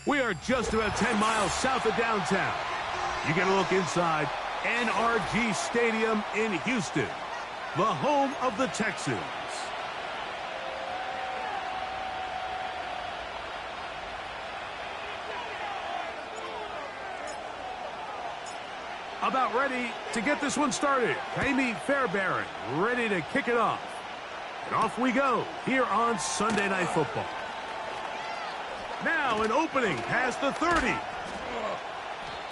We are just about 10 miles south of downtown. You get a look inside NRG Stadium in Houston, the home of the Texans. About ready to get this one started. Amy Fairbairn ready to kick it off. And off we go here on Sunday Night Football. Now an opening past the 30.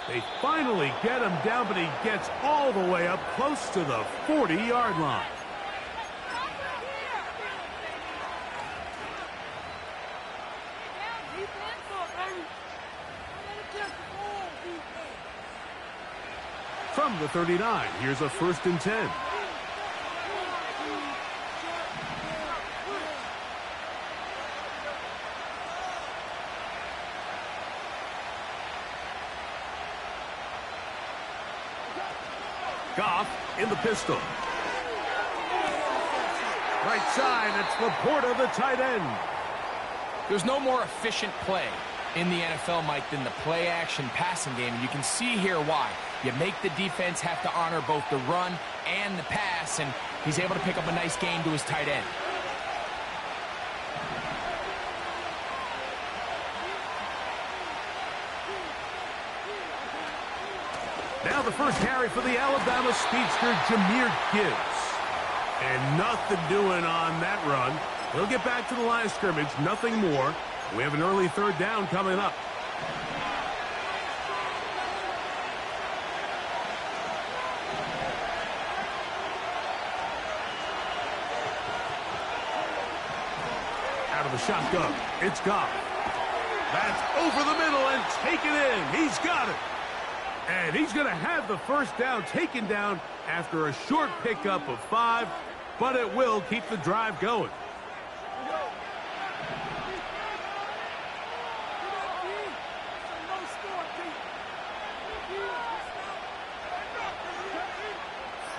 They finally get him down, but he gets all the way up close to the 40-yard line. From the 39, here's a 1st and 10. Goff in the pistol. Right side, it's Laporta, the tight end. There's no more efficient play in the NFL, Mike, than the play-action passing game. And you can see here why. You make the defense have to honor both the run and the pass, and he's able to pick up a nice gain to his tight end. Now the first carry for the Alabama speedster, Jahmyr Gibbs. And nothing doing on that run. He'll get back to the line of scrimmage, nothing more. We have an early 3rd down coming up. Out of the shotgun, it's Goff. That's over the middle and taken in. He's got it. And he's going to have the 1st down taken down after a short pickup of 5, but it will keep the drive going.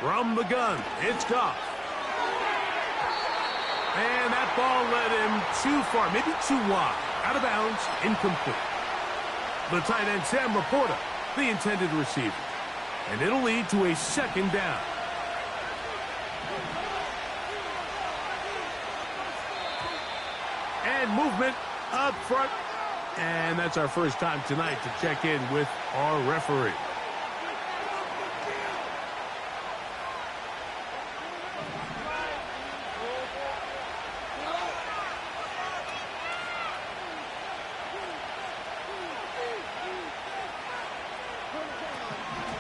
From the gun, it's Goff. And that ball led him too far, maybe too wide. Out of bounds, incomplete. The tight end, Sam Laporta, the intended receiver. And it'll lead to a 2nd down. And movement up front. And that's our first time tonight to check in with our referee.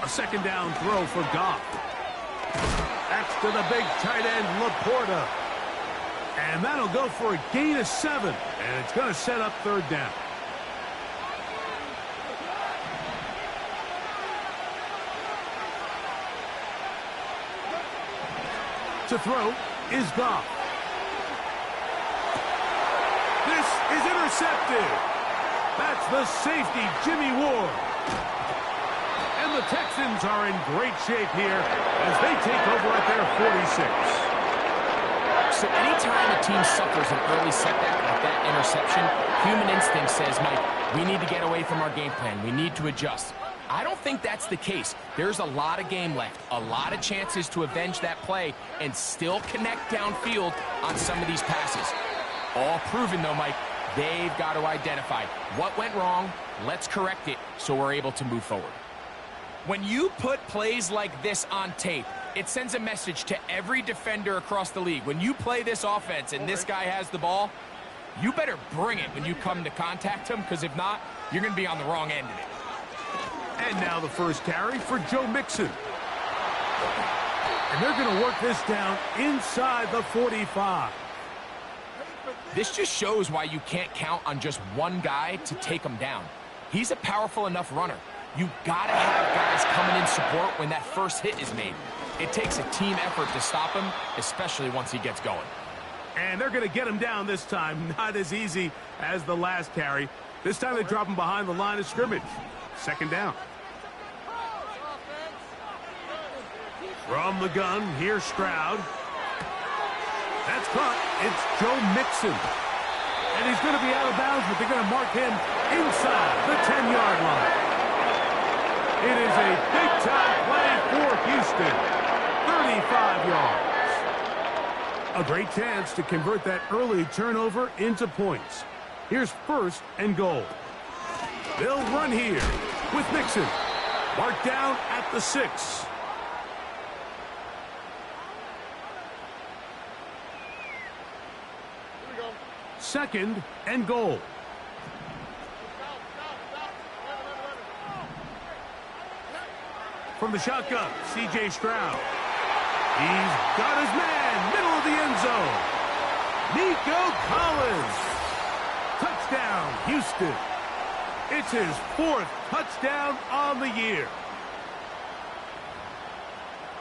A 2nd down throw for Goff. That's to the big tight end, Laporta. And that'll go for a gain of 7. And it's going to set up 3rd down. To throw is Goff. This is intercepted. That's the safety, Jimmy Ward. And the Texans are in great shape here as they take over at their 46. So anytime a team suffers an early setback like that interception, human instinct says, Mike, we need to get away from our game plan. We need to adjust. I don't think that's the case. There's a lot of game left, a lot of chances to avenge that play and still connect downfield on some of these passes. All proven, though, Mike, they've got to identify what went wrong, let's correct it so we're able to move forward. When you put plays like this on tape, it sends a message to every defender across the league. When you play this offense and this guy has the ball, you better bring it when you come to contact him, because if not, you're going to be on the wrong end of it. And now the first carry for Joe Mixon. And they're going to work this down inside the 45. This just shows why you can't count on just one guy to take him down. He's a powerful enough runner. You got to have guys coming in support when that first hit is made. It takes a team effort to stop him, especially once he gets going. And they're going to get him down this time. Not as easy as the last carry. This time they drop him behind the line of scrimmage. 2nd down. From the gun, here's Stroud. That's caught. It's Joe Mixon. And he's going to be out of bounds, but they're going to mark him inside the 10-yard line. It is a big-time play for Houston. 35 yards. A great chance to convert that early turnover into points. Here's 1st and goal. They'll run here with Mixon. Marked down at the 6. Second and goal. From the shotgun, CJ Stroud. He's got his man, middle of the end zone. Nico Collins. Touchdown, Houston. It's his 4th touchdown on the year.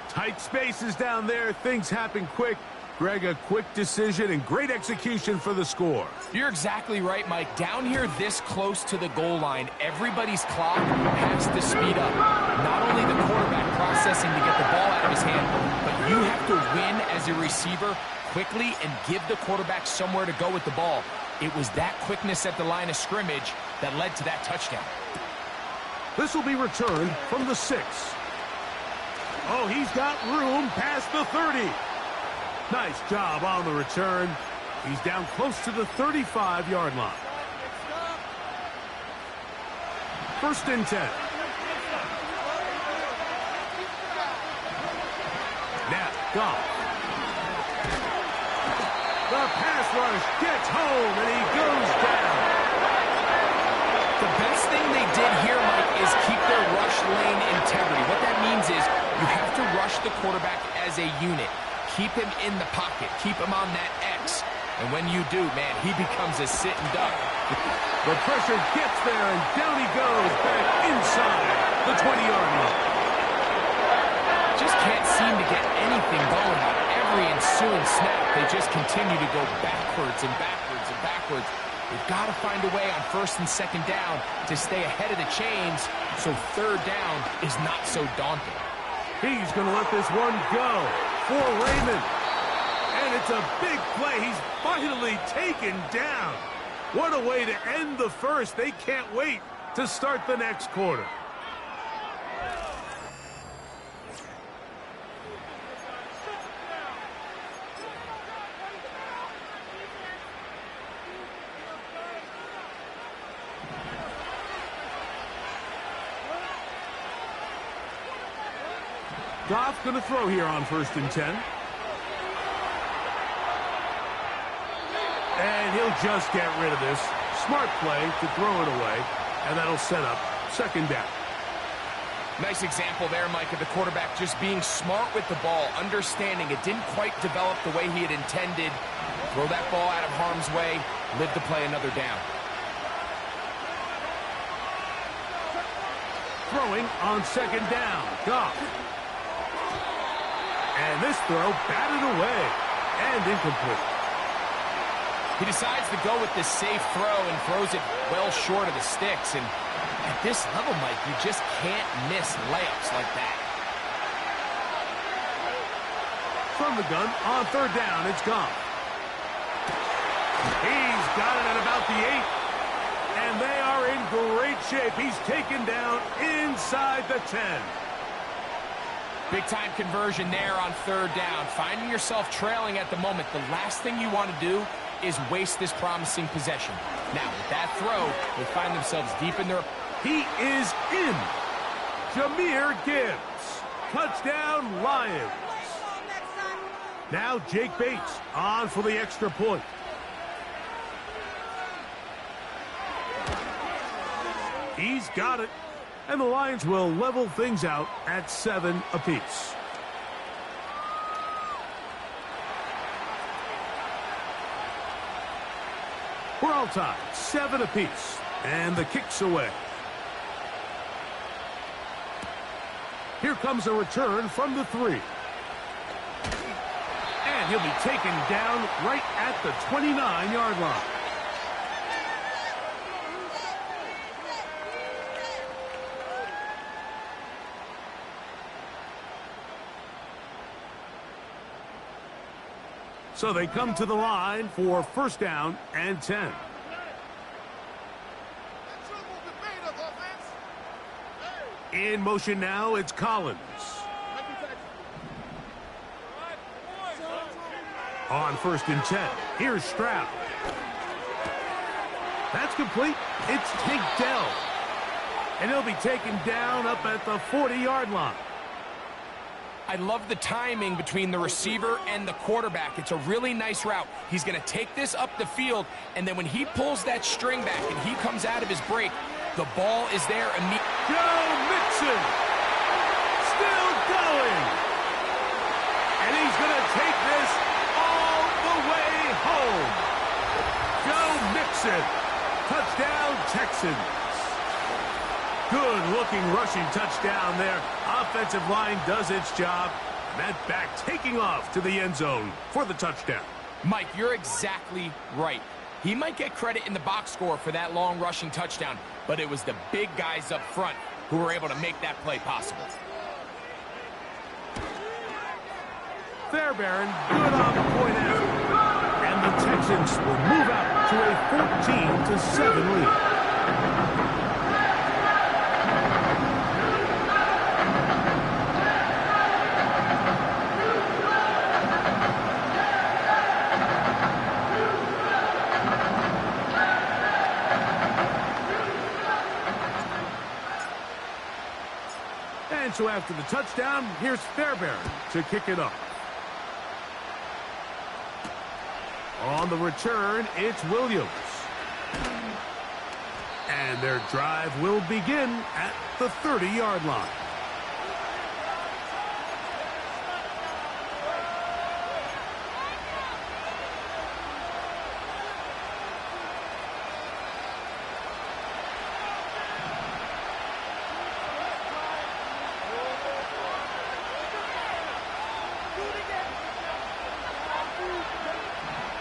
Tight spaces down there. Things happen quick. Greg, a quick decision and great execution for the score. You're exactly right, Mike. Down here this close to the goal line, everybody's clock has to speed up. Not only the quarterback processing to get the ball out of his hand, but you have to win as a receiver quickly and give the quarterback somewhere to go with the ball. It was that quickness at the line of scrimmage that led to that touchdown. This will be returned from the 6. Oh, he's got room past the 30. Nice job on the return. He's down close to the 35-yard line. 1st and 10. Now, Goff. The pass rush gets home, and he goes down. The best thing they did here, Mike, is keep their rush lane integrity. What that means is you have to rush the quarterback as a unit. Keep him in the pocket. Keep him on that X. And when you do, man, he becomes a sitting duck. The pressure gets there, and down he goes back inside the 20-yard line. Just can't seem to get anything going on every ensuing snap. They just continue to go backwards and backwards and backwards. They've got to find a way on 1st and 2nd down to stay ahead of the chains so 3rd down is not so daunting. He's going to let this one go for Raymond. And it's a big play. He's finally taken down. What a way to end the 1st. They can't wait to start the next quarter. Goff going to throw here on 1st and 10. And he'll just get rid of this. Smart play to throw it away. And that'll set up 2nd down. Nice example there, Mike, of the quarterback just being smart with the ball, understanding it didn't quite develop the way he had intended. Throw that ball out of harm's way, live to play another down. Throwing on 2nd down. Goff. And this throw batted away and incomplete. He decides to go with this safe throw and throws it well short of the sticks. And at this level, Mike, you just can't miss layups like that. From the gun on 3rd down, it's Goff. He's got it at about the 8. And they are in great shape. He's taken down inside the 10. Big-time conversion there on 3rd down. Finding yourself trailing at the moment, the last thing you want to do is waste this promising possession. Now, with that throw, they find themselves deep in their... He is in. Jahmyr Gibbs. Touchdown, Lions. Now Jake Bates on for the extra point. He's got it. And the Lions will level things out at 7 apiece. We're all tied, 7 apiece. And the kick's away. Here comes a return from the 3. And he'll be taken down right at the 29-yard line. So they come to the line for 1st down and 10. In motion now, it's Collins. On 1st and 10, here's Stroud. That's complete. It's Tank Dell. And he'll be taken down up at the 40-yard line. I love the timing between the receiver and the quarterback. It's a really nice route. He's going to take this up the field, and then when he pulls that string back and he comes out of his break, the ball is there immediately. Joe Mixon still going. And he's going to take this all the way home. Joe Mixon, touchdown Texans. Good-looking rushing touchdown there. Offensive line does its job. That back taking off to the end zone for the touchdown. Mike, you're exactly right. He might get credit in the box score for that long rushing touchdown, but it was the big guys up front who were able to make that play possible. Fairbairn, good on the point after. And the Texans will move out to a 14-7 lead. And so after the touchdown, here's Fairbairn to kick it off. On the return, it's Williams. And their drive will begin at the 30-yard line.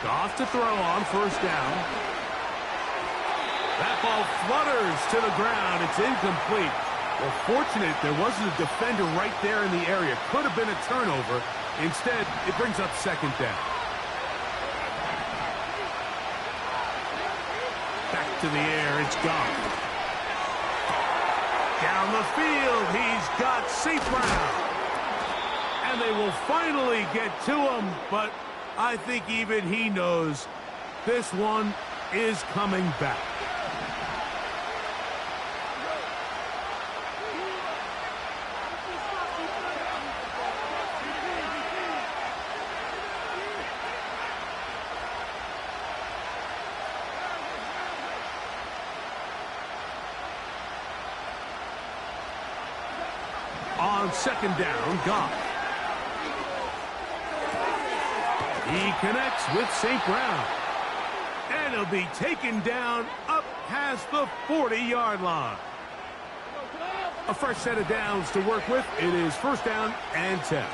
Goff to throw on 1st down. That ball flutters to the ground. It's incomplete. Well, fortunate there wasn't a defender right there in the area. Could have been a turnover. Instead, it brings up 2nd down. Back to the air, it's Goff. Down the field, he's got St. Brown. And they will finally get to him, but I think even he knows this one is coming back. On 2nd down, Goff. He connects with St. Brown. And he'll be taken down up past the 40-yard line. A fresh set of downs to work with. It is 1st down and 10.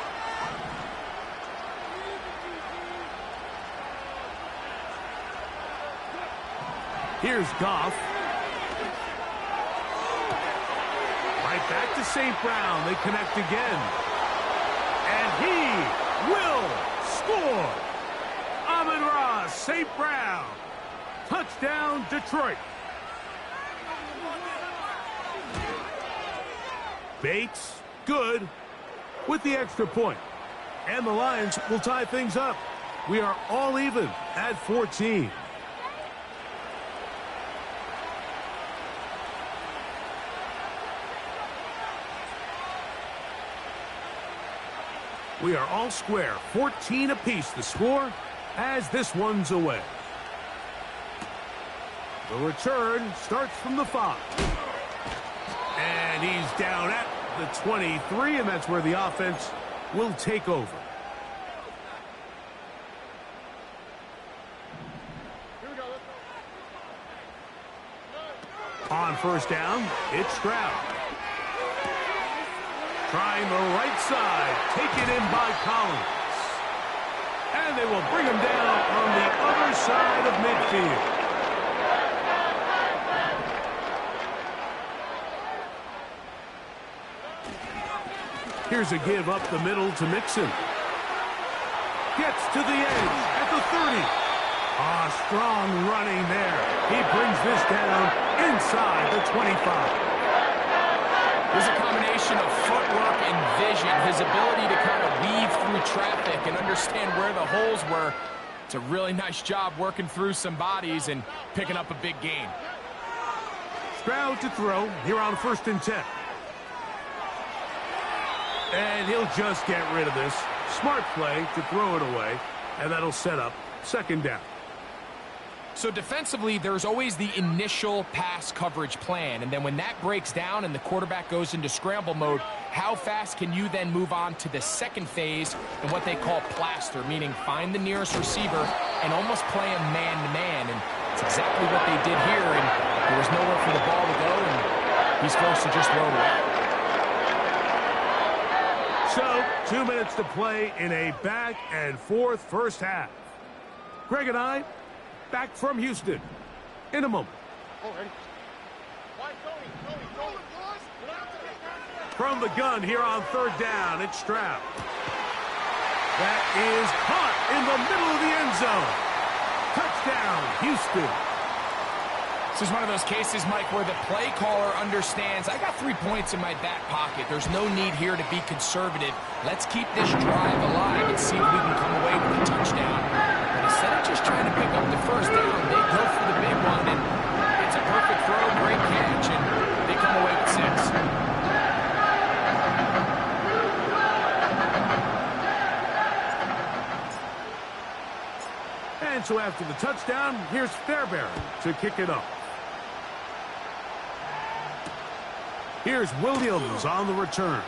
Here's Goff. Right back to St. Brown. They connect again. And he will score. Amon-Ra St. Brown. Touchdown, Detroit. Bates, good, with the extra point. And the Lions will tie things up. We are all even at 14. We are all square, 14 apiece the score as this one's away. The return starts from the 5. And he's down at the 23, and that's where the offense will take over. On 1st down, it's Stroud. Trying the right side, taken in by Collins. And they will bring him down on the other side of midfield. Here's a give up the middle to Mixon. Gets to the edge at the 30. Strong running there. He brings this down inside the 25. There's a combination of footwork and vision, his ability to kind of weave through traffic and understand where the holes were. It's a really nice job working through some bodies and picking up a big gain. Stroud to throw here on 1st and 10. And he'll just get rid of this. Smart play to throw it away, and that'll set up 2nd down. So defensively, there's always the initial pass coverage plan, and then when that breaks down and the quarterback goes into scramble mode, how fast can you then move on to the second phase and what they call plaster, meaning find the nearest receiver and almost play him man-to-man, and it's exactly what they did here, and there was nowhere for the ball to go, and he's forced to just throw it away. So, 2 minutes to play in a back-and-forth first half. Greg and I back from Houston in a moment. From the gun here on 3rd down, it's Stroud. That is caught in the middle of the end zone. Touchdown, Houston. This is one of those cases, Mike, where the play caller understands, I got 3 points in my back pocket. There's no need here to be conservative. Let's keep this drive alive and see if we can come away with a touchdown. But instead of just trying to pick up the 1st down, they go for the big one, and it's a perfect throw, great catch, and they come away with 6. And so after the touchdown, here's Fairbairn to kick it off. Here's Williams on the return.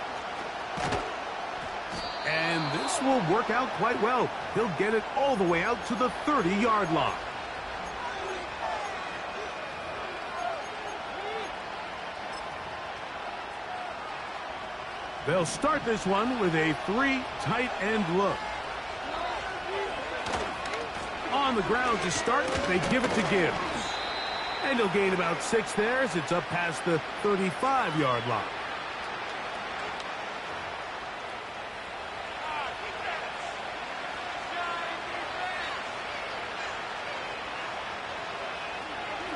And this will work out quite well. He'll get it all the way out to the 30-yard line. They'll start this one with a 3 tight end look. On the ground to start, they give it to Gibbs. And he'll gain about 6 there as it's up past the 35-yard line.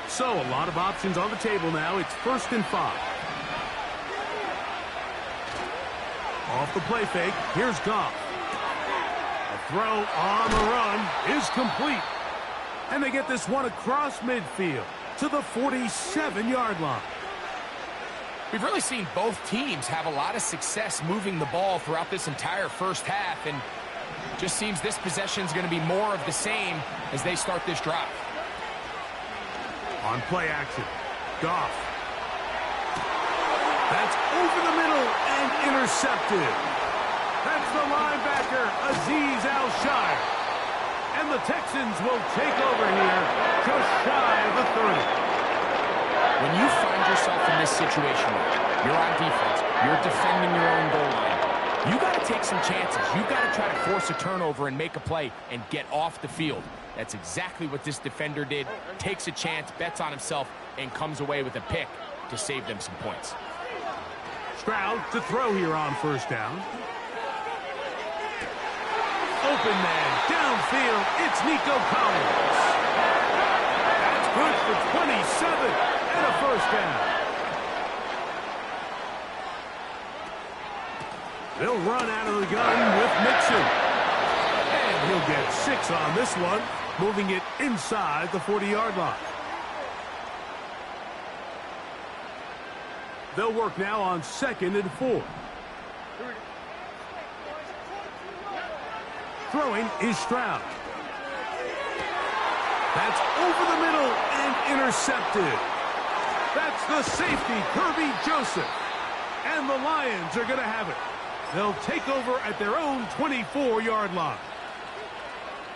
So a lot of options on the table now. It's 1st and 5. Off the play fake, here's Goff. A throw on the run is complete. And they get this one across midfield to the 47-yard line. We've really seen both teams have a lot of success moving the ball throughout this entire first half, and just seems this possession is going to be more of the same as they start this drive. On play action, Goff. That's over the middle and intercepted. That's the linebacker, Azeez Al-Shire. And the Texans will take over here just shy of the 30. When you find yourself in this situation, you're on defense, you're defending your own goal line, you got to take some chances. You got to try to force a turnover and make a play and get off the field. That's exactly what this defender did. Takes a chance, bets on himself, and comes away with a pick to save them some points. Stroud to throw here on 1st down. Open man, downfield, it's Nico Collins. That's good for 27 and a 1st down. They'll run out of the gun with Mixon. And he'll get 6 on this one, moving it inside the 40-yard line. They'll work now on 2nd and 4. Throwing is Stroud. That's over the middle and intercepted. That's the safety, Kirby Joseph. And the Lions are going to have it. They'll take over at their own 24-yard line.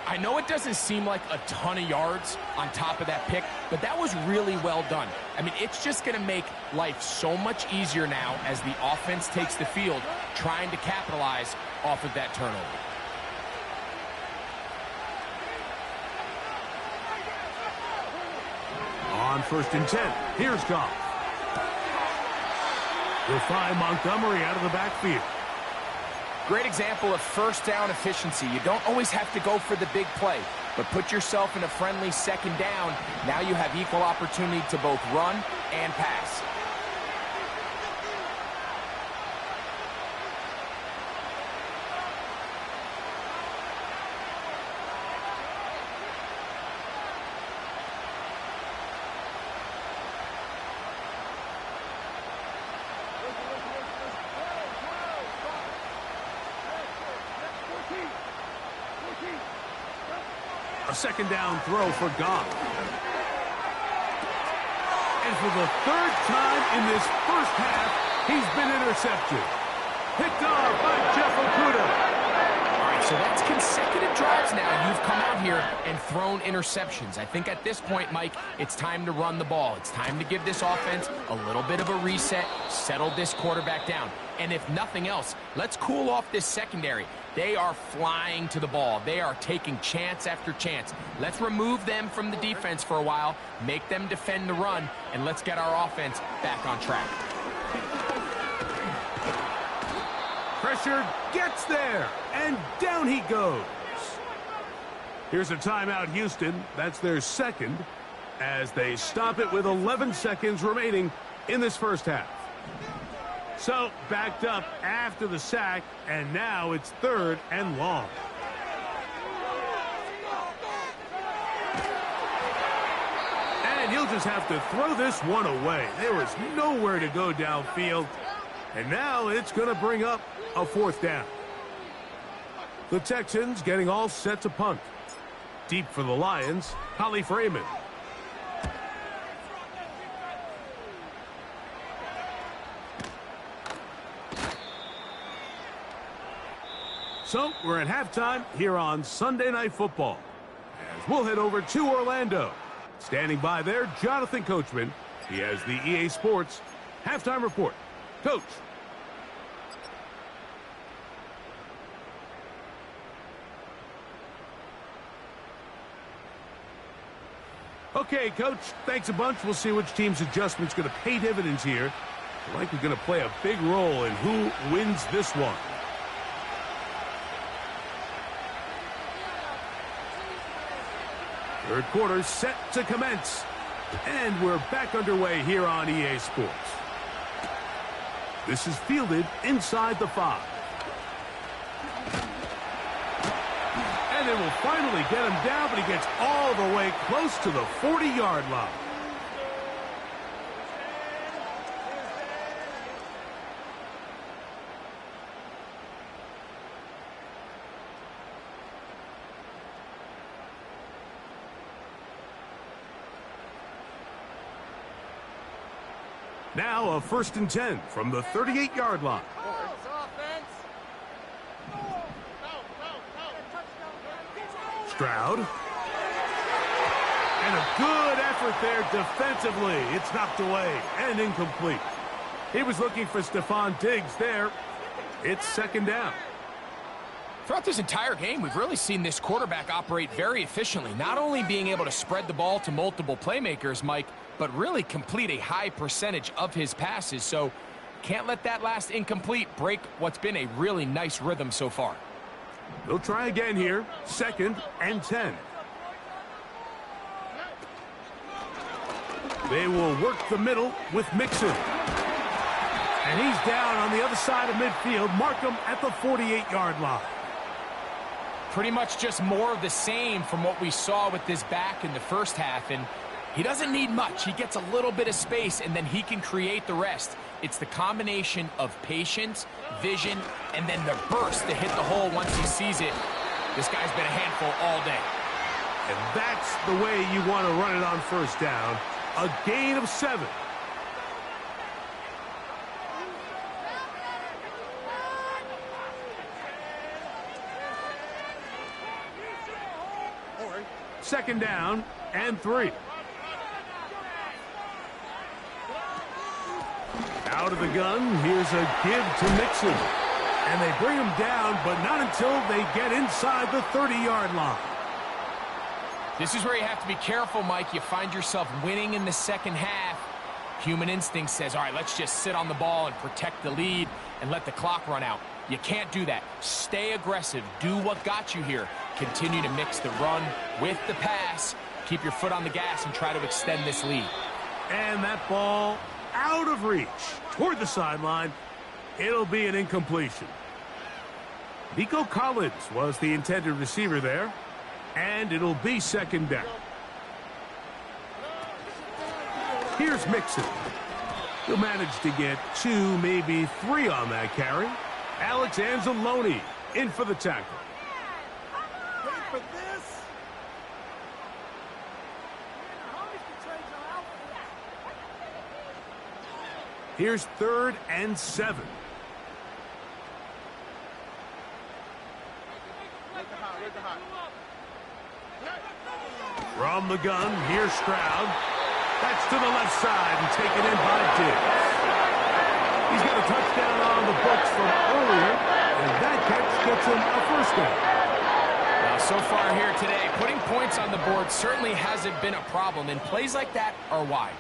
I know it doesn't seem like a ton of yards on top of that pick, but that was really well done. I mean, it's just going to make life so much easier now as the offense takes the field, trying to capitalize off of that turnover. On 1st and 10, here's Goff. He'll find Montgomery out of the backfield. Great example of 1st down efficiency. You don't always have to go for the big play, but put yourself in a friendly 2nd down. Now you have equal opportunity to both run and pass. A second down throw for Goff. And for the third time in this first half, he's been intercepted. Picked off by Jeff Okudah. So that's consecutive drives now. You've come out here and thrown interceptions. I think at this point, Mike, it's time to run the ball. It's time to give this offense a little bit of a reset, settle this quarterback down. And if nothing else, let's cool off this secondary. They are flying to the ball. They are taking chance after chance. Let's remove them from the defense for a while, make them defend the run, and let's get our offense back on track. Pressure gets there, and down he goes. Here's a timeout, Houston. That's their second, as they stop it with 11 seconds remaining in this first half. So, backed up after the sack, and now it's 3rd and long. And he'll just have to throw this one away. There was nowhere to go downfield, and now it's going to bring up a 4th down. The Texans getting all set to punt. Deep for the Lions, Holly Freeman. So we're at halftime here on Sunday Night Football, as we'll head over to Orlando. Standing by there, Jonathan Coachman. He has the EA Sports halftime report. Coach. Okay, Coach, thanks a bunch. We'll see which team's adjustment's going to pay dividends here. Likely going to play a big role in who wins this one. Third quarter set to commence. And we're back underway here on EA Sports. This is fielded inside the 5. And they will finally get him down, but he gets all the way close to the 40-yard line. Now a 1st and 10 from the 38-yard line. Stroud. And a good effort there defensively. It's knocked away and incomplete. He was looking for Stephon Diggs there. It's 2nd down. Throughout this entire game, we've really seen this quarterback operate very efficiently, not only being able to spread the ball to multiple playmakers, Mike, but really complete a high percentage of his passes. So can't let that last incomplete break what's been a really nice rhythm so far. They'll try again here. 2nd and 10. They will work the middle with Mixon. And he's down on the other side of midfield. Mark him at the 48-yard line. Pretty much just more of the same from what we saw with this back in the first half. And he doesn't need much. He gets a little bit of space, and then he can create the rest. It's the combination of patience, vision, and then the burst to hit the hole once he sees it. This guy's been a handful all day. And that's the way you want to run it on 1st down. A gain of 7. Second down and 3. Out of the gun, here's a give to Mixon. And they bring him down, but not until they get inside the 30-yard line. This is where you have to be careful, Mike. You find yourself winning in the second half. Human instinct says, all right, let's just sit on the ball and protect the lead and let the clock run out. You can't do that. Stay aggressive. Do what got you here. Continue to mix the run with the pass. Keep your foot on the gas and try to extend this lead. And that ball out of reach toward the sideline. It'll be an incompletion. Nico Collins was the intended receiver there. And it'll be 2nd down. Here's Mixon. He'll manage to get 2, maybe 3 on that carry. Alex Anzalone in for the tackle. Here's 3rd and 7. From the gun, here's Stroud. That's to the left side and taken in by Diggs. He's got a touchdown on the books from earlier, and that catch gets him a first down. Now, so far here today, putting points on the board certainly hasn't been a problem, and plays like that are why.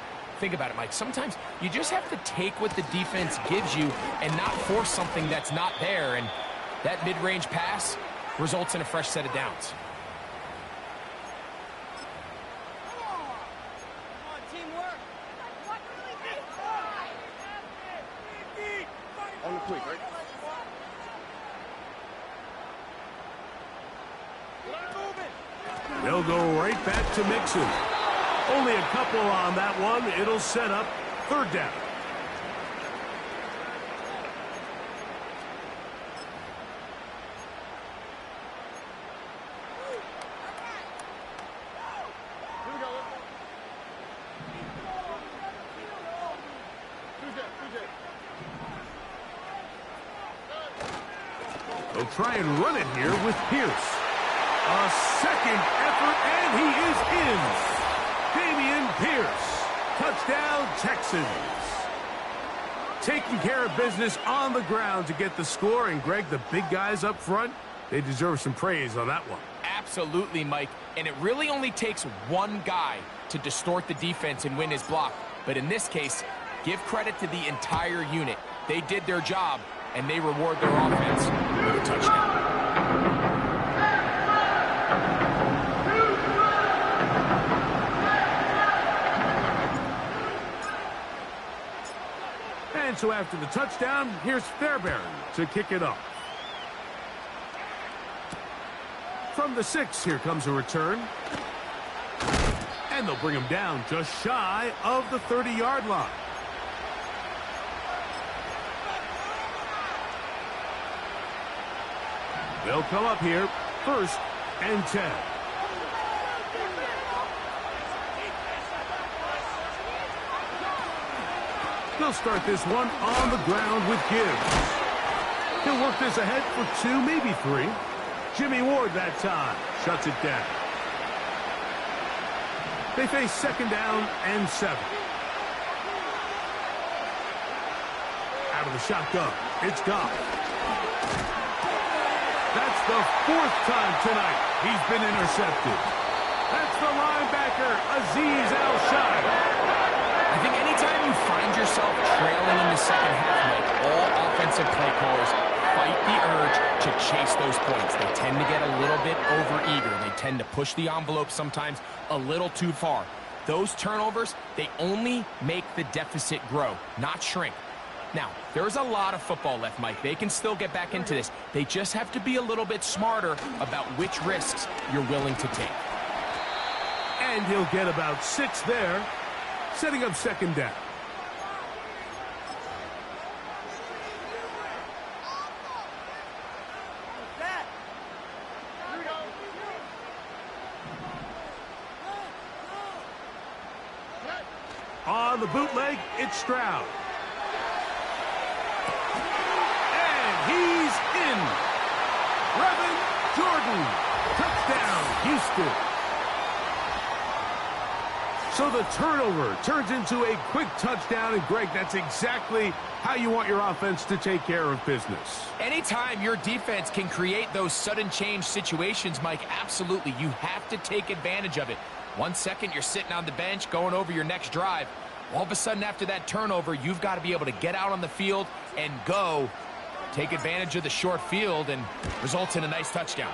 Think about it, Mike. Sometimes you just have to take what the defense gives you and not force something that's not there, and that mid-range pass results in a fresh set of downs. On the quick, right? They'll go right back to Mixon. Only a couple on that one. It'll set up 3rd down. They'll try and run it here with Pierce. A second effort, and he is in. Dameon Pierce. Touchdown, Texans. Taking care of business on the ground to get the score. And, Greg, the big guys up front, they deserve some praise on that one. Absolutely, Mike. And it really only takes one guy to distort the defense and win his block. But in this case, give credit to the entire unit. They did their job, and they reward their offense with a touchdown. And so after the touchdown, here's Fairbairn to kick it off. From the 6, here comes a return. And they'll bring him down just shy of the 30-yard line. They'll come up here, 1st and 10. They'll start this one on the ground with Gibbs. He'll work this ahead for 2, maybe 3. Jimmy Ward that time shuts it down. They face 2nd down and 7. Out of the shotgun, it's Goff. That's the 4th time tonight he's been intercepted. That's the linebacker, Azeez Al-Shaair. I think anytime you find yourself trailing in the second half, Mike, all offensive play callers fight the urge to chase those points. They tend to get a little bit overeager. They tend to push the envelope sometimes a little too far. Those turnovers, they only make the deficit grow, not shrink. Now, there's a lot of football left, Mike. They can still get back into this. They just have to be a little bit smarter about which risks you're willing to take. And he'll get about 6 there, setting up 2nd down. On the bootleg, it's Stroud. He's in. Revan Jordan. Touchdown, Houston. So the turnover turns into a quick touchdown. And, Greg, that's exactly how you want your offense to take care of business. Anytime your defense can create those sudden change situations, Mike, absolutely, you have to take advantage of it. 1 second, you're sitting on the bench going over your next drive. All of a sudden, after that turnover, you've got to be able to get out on the field and go. Take advantage of the short field and results in a nice touchdown.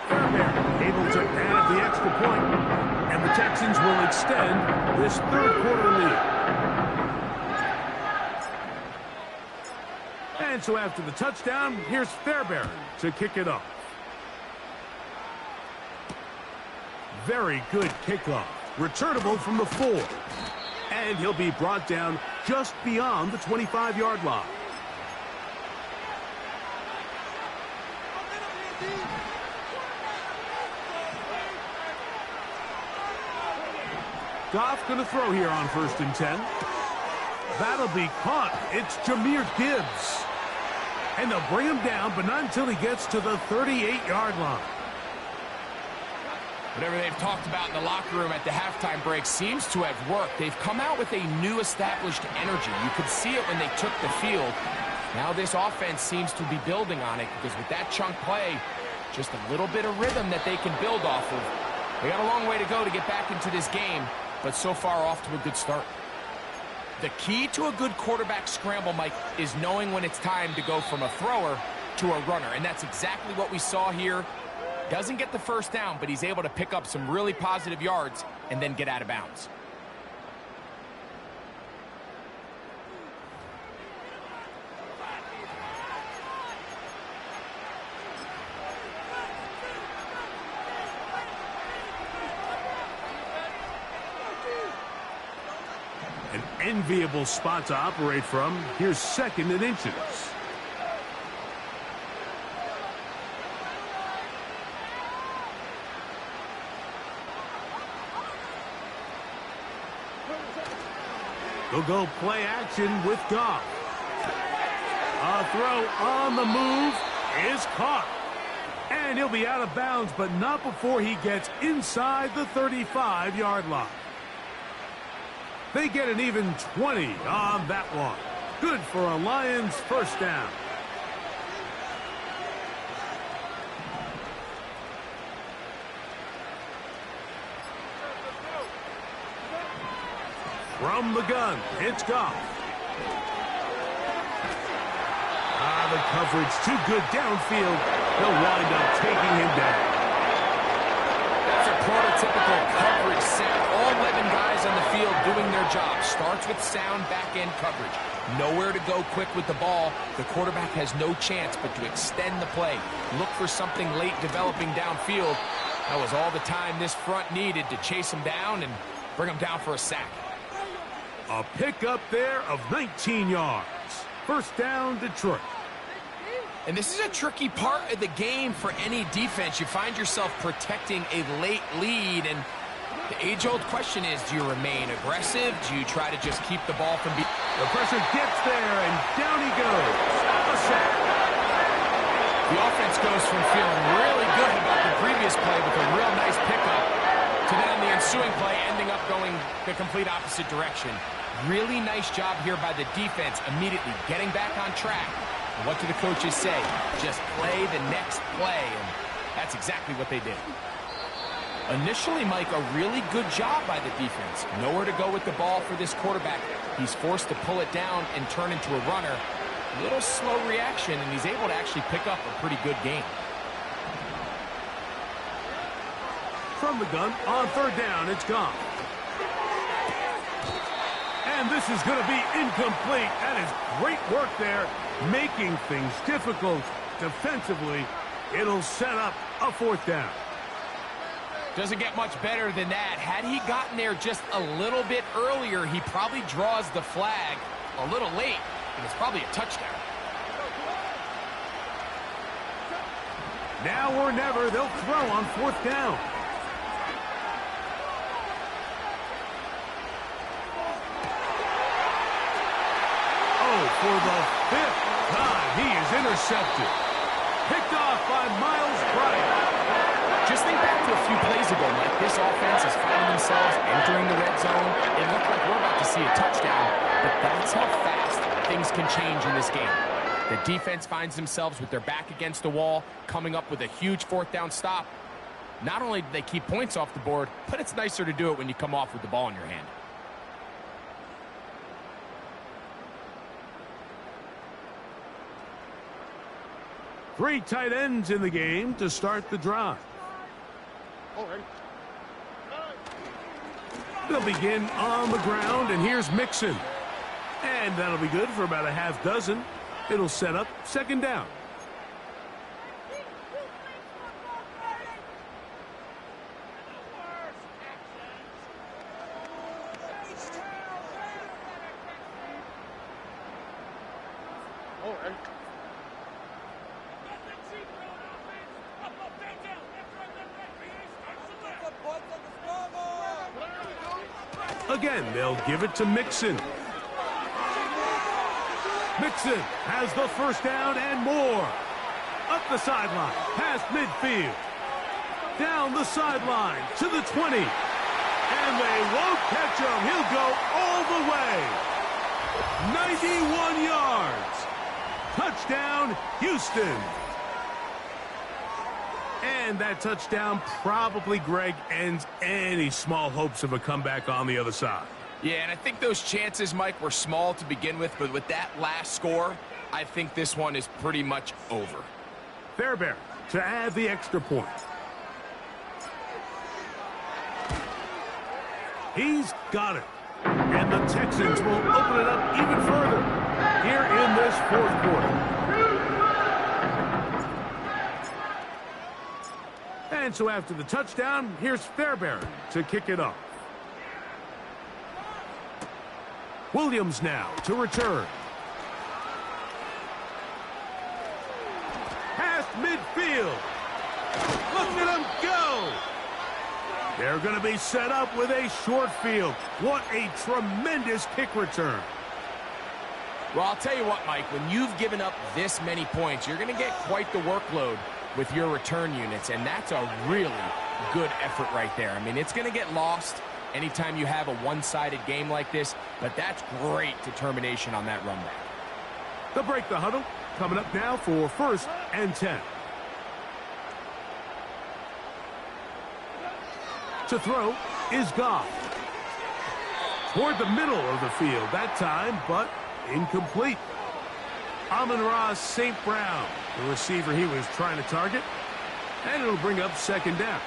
Fairbairn able to add the extra point, and the Texans will extend this 3rd quarter lead. And so after the touchdown, here's Fairbairn to kick it off. Very good kickoff. Returnable from the 4. And he'll be brought down just beyond the 25-yard line. Goff going to throw here on 1st and 10. That'll be caught. It's Jahmyr Gibbs. And they'll bring him down, but not until he gets to the 38-yard line. Whatever they've talked about in the locker room at the halftime break seems to have worked. They've come out with a new established energy. You could see it when they took the field. Now this offense seems to be building on it because with that chunk play, just a little bit of rhythm that they can build off of. They got a long way to go to get back into this game, but so far off to a good start. The key to a good quarterback scramble, Mike, is knowing when it's time to go from a thrower to a runner, and that's exactly what we saw here. Doesn't get the first down, but he's able to pick up some really positive yards and then get out of bounds. An enviable spot to operate from. Here's 2nd and inches. They'll go play action with Goff. A throw on the move is caught. And he'll be out of bounds, but not before he gets inside the 35-yard line. They get an even 20 on that one. Good for a Lions first down. From the gun, it's Goff. The coverage too good downfield. They'll wind up taking him down. That's a prototypical coverage set. All 11 guys on the field doing their job. Starts with sound back-end coverage. Nowhere to go quick with the ball. The quarterback has no chance but to extend the play. Look for something late developing downfield. That was all the time this front needed to chase him down and bring him down for a sack. A pickup there of 19 yards. First down, Detroit. And this is a tricky part of the game for any defense. You find yourself protecting a late lead, and the age-old question is, do you remain aggressive? Do you try to just keep the ball from being... The pressure gets there, and down he goes. A sack. The offense goes from feeling really good about the previous play with a real nice pickup to then on the ensuing play ending up going the complete opposite direction. Really nice job here by the defense, immediately getting back on track. And what do the coaches say? Just play the next play, and that's exactly what they did. Initially, Mike, a really good job by the defense. Nowhere to go with the ball for this quarterback. He's forced to pull it down and turn into a runner. A little slow reaction, and he's able to actually pick up a pretty good game. From the gun, on third down, it's gone. And this is going to be incomplete. That is great work there, making things difficult defensively. It'll set up a fourth down. Doesn't get much better than that. Had he gotten there just a little bit earlier, he probably draws the flag a little late, and it's probably a touchdown. Now or never, they'll throw on fourth down. For the 5th time, he is intercepted. Picked off by Miles Bryant. Just think back to a few plays ago, Mike. This offense is finding themselves entering the red zone. It looked like we're about to see a touchdown, but that's how fast things can change in this game. The defense finds themselves with their back against the wall, coming up with a huge fourth down stop. Not only do they keep points off the board, but it's nicer to do it when you come off with the ball in your hand. Three tight ends in the game to start the drive. They'll begin on the ground, and here's Mixon. And that'll be good for about a half dozen. It'll set up second down. Again, they'll give it to Mixon. Mixon has the first down and more. Up the sideline, past midfield. Down the sideline to the 20. And they won't catch him. He'll go all the way. 91 yards. Touchdown, Houston. And that touchdown probably, Greg, ends any small hopes of a comeback on the other side. Yeah, and I think those chances, Mike, were small to begin with, but with that last score, I think this one is pretty much over. Fairbairn to add the extra point. He's got it. And the Texans will open it up even further here in this fourth quarter. And so after the touchdown, here's Fairbairn to kick it off. Williams now to return. Past midfield. Look at him go. They're going to be set up with a short field. What a tremendous kick return. Well, I'll tell you what, Mike, when you've given up this many points, you're going to get quite the workload with your return units, and that's a really good effort right there. I mean, it's going to get lost anytime you have a one-sided game like this, but that's great determination on that run back. They'll break the huddle. Coming up now for 1st and 10. To throw is Goff. Toward the middle of the field that time, but incomplete. Amon-Ra St. Brown, the receiver he was trying to target, and it'll bring up 2nd down.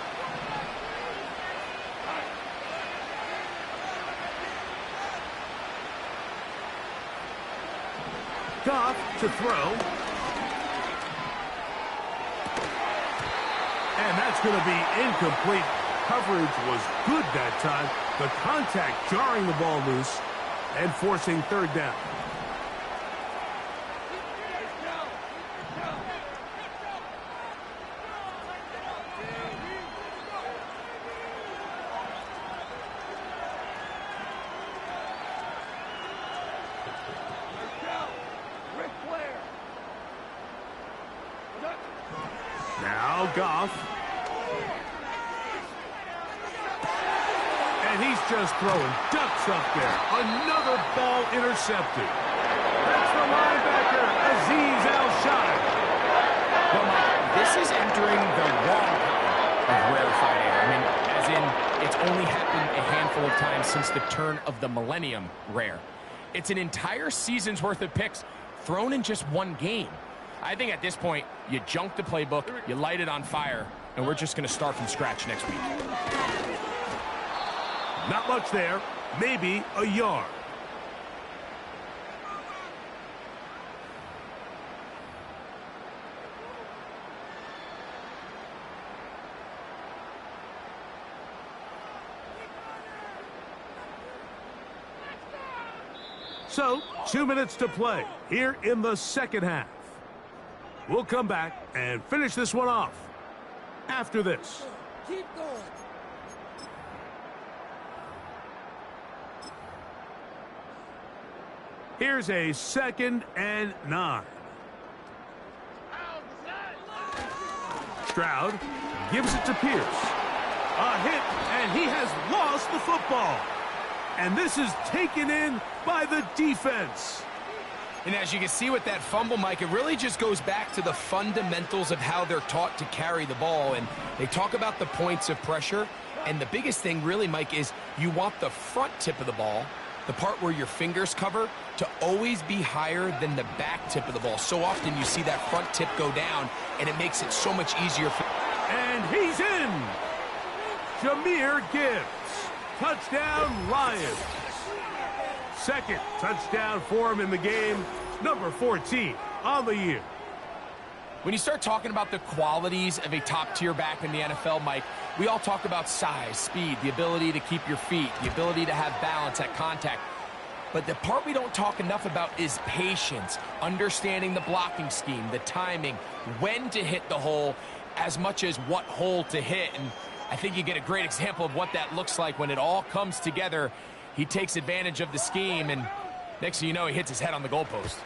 Goff to throw. And that's going to be incomplete. Coverage was good that time. The contact jarring the ball loose and forcing 3rd down. Now Goff. And he's just throwing ducks up there. Another ball intercepted. That's the linebacker, Azeez Al-Shai. Well, Mike, this is entering the wrong kind of rarefied air. I mean, as in, it's only happened a handful of times since the turn of the millennium rare. It's an entire season's worth of picks thrown in just one game. I think at this point, you junk the playbook, you light it on fire, and we're just going to start from scratch next week. Not much there. Maybe a yard. So, 2 minutes to play here in the 2nd half. We'll come back and finish this one off after this. Keep going. Here's a 2nd and 9. Stroud gives it to Pierce. A hit, and he has lost the football. And this is taken in by the defense. And as you can see with that fumble, Mike, it really just goes back to the fundamentals of how they're taught to carry the ball. And they talk about the points of pressure. And the biggest thing really, Mike, is you want the front tip of the ball, the part where your fingers cover, to always be higher than the back tip of the ball. So often you see that front tip go down, and it makes it so much easier. And he's in. Jahmyr Gibbs. Touchdown, Lions. 2nd touchdown for him in the game. Number 14 on the year. When you start talking about the qualities of a top-tier back in the NFL, Mike, we all talk about size, speed, the ability to keep your feet, the ability to have balance at contact. But the part we don't talk enough about is patience, understanding the blocking scheme, the timing, when to hit the hole, as much as what hole to hit. And I think you get a great example of what that looks like when it all comes together. He takes advantage of the scheme, and next thing you know, he hits his head on the goalpost.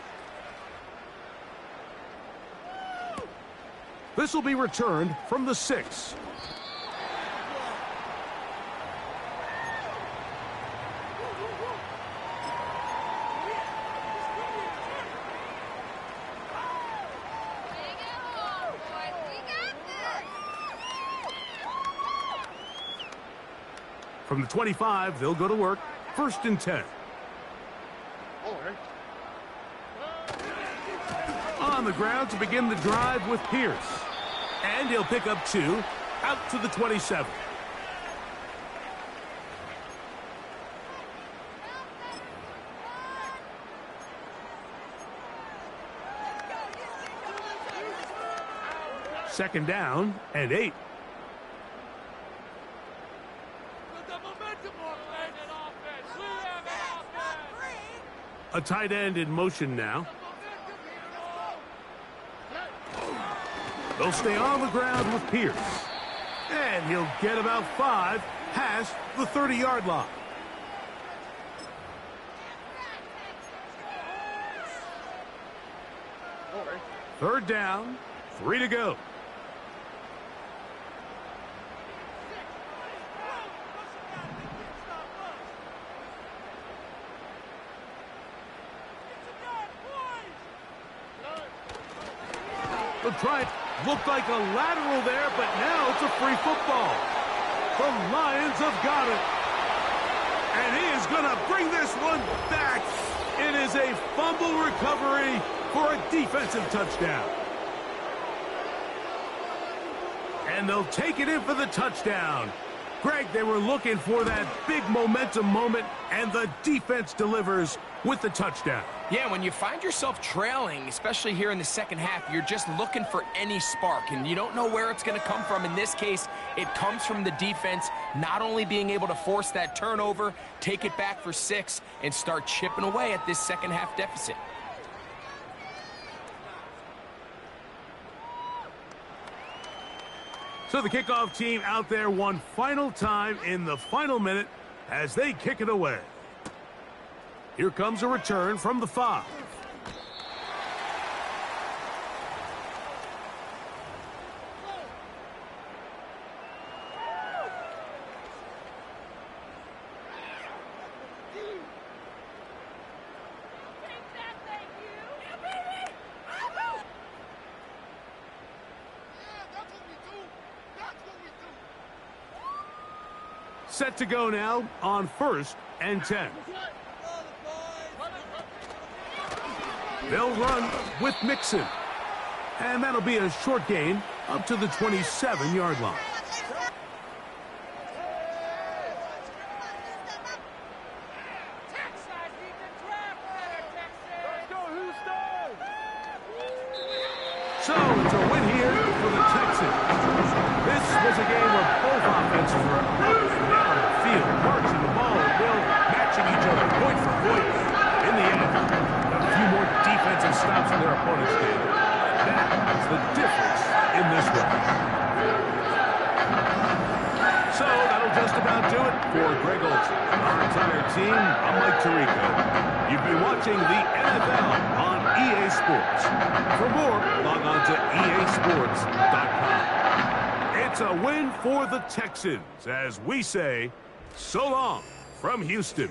This will be returned from the 6. From the 25, they'll go to work. 1st and 10. On the ground to begin the drive with Pierce. And he'll pick up 2 out to the 27. Second down and 8. A tight end in motion now. They'll stay on the ground with Pierce. And he'll get about 5 past the 30-yard line. Third down, 3 to go. The try looked like a lateral there, but now it's a free football. The Lions have got it. And he is going to bring this one back. It is a fumble recovery for a defensive touchdown. And they'll take it in for the touchdown. Greg, they were looking for that big momentum moment, and the defense delivers with the touchdown. Yeah, when you find yourself trailing, especially here in the second half, you're just looking for any spark, and you don't know where it's going to come from. In this case, it comes from the defense not only being able to force that turnover, take it back for 6, and start chipping away at this second half deficit. So the kickoff team out there one final time in the final minute as they kick it away. Here comes a return from the 5. Set to go now on 1st and 10. They'll run with Mixon. And that'll be a short gain up to the 27-yard line. So it's a win here for the Texans. This was a game where both offenses were up and down the field, marching the ball at will, matching each other point for point. In the end, a few more defensive stops in their opponent's game. That's the difference in this one. So that'll just about do it for Greg Olsen. Our entire team, I'm Mike Tirico. You've been watching the NFL on EA Sports. For more, log on to easports.com. It's a win for the Texans as we say so long from Houston.